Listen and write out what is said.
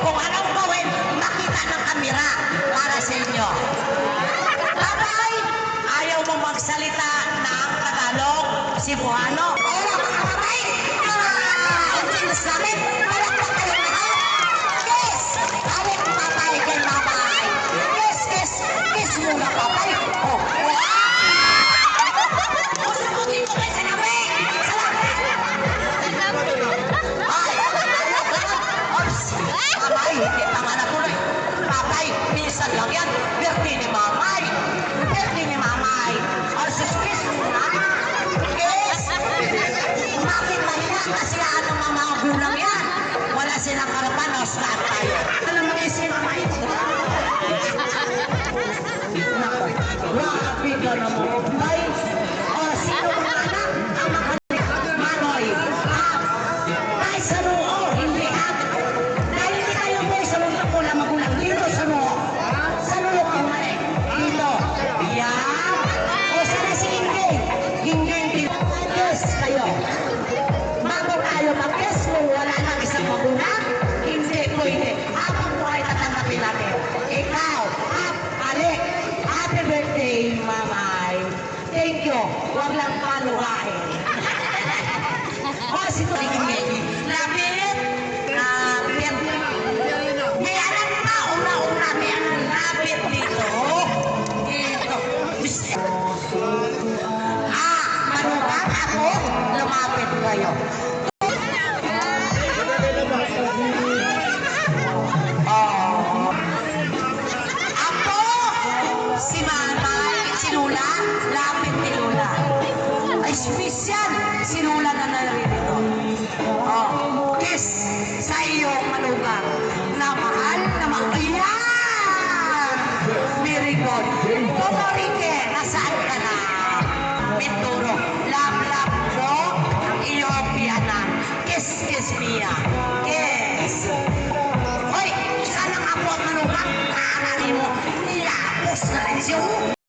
kung anong gawin, makita ng kamera para sa inyo. Babay! Ayaw mo magsalita ng Tagalog, Cebuano. Wala mga babay! Ang tinas namin, malakpak kayo lahat. Kiss! Halik babay kay babay. Kiss, kiss, kiss muna babay. Oh, susukutin mo kayo sa labi! Sa labi! Ops! Babay, hindi pa nga natuloy. Babay, minsan lang yan. Birthday ni mamay. Birthday ni mamay. Asus, kiss muna. Kiss! Bakit mahina? Kasi ano mga gulang yan. Wala silang karapan. Oscar tayo. Ano mga si mamay? Grabe ka naman. Bay, sino mga anak ang magaling? Manoy. Ay, sa noo. Hindi dahil hindi kayo po sa luto ko na magulang. Dito sa noo. Sa noo ka mali. Dito. Yan. O sana si Gingging. Gingging. Yes, kayo. Bago tayo mag-yes kung wala nang isang magulang, hindi pwede. Habang po ay tatanggapin natin. Ikaw, Alec, happy birthday, mamay. Thank you. Huwag lang paluhain. O, si Gingging. Lapit. Lapit. May alam na. Una-una. May alam. Lapit dito. Dito. Manugang ako. Lumapit kayo. Ako, si Mamay, si Lula, lapit ni Lula. Ay, special, si Lula na naririto. Kiss sa iyo, manugang, na mahal, na makiyan.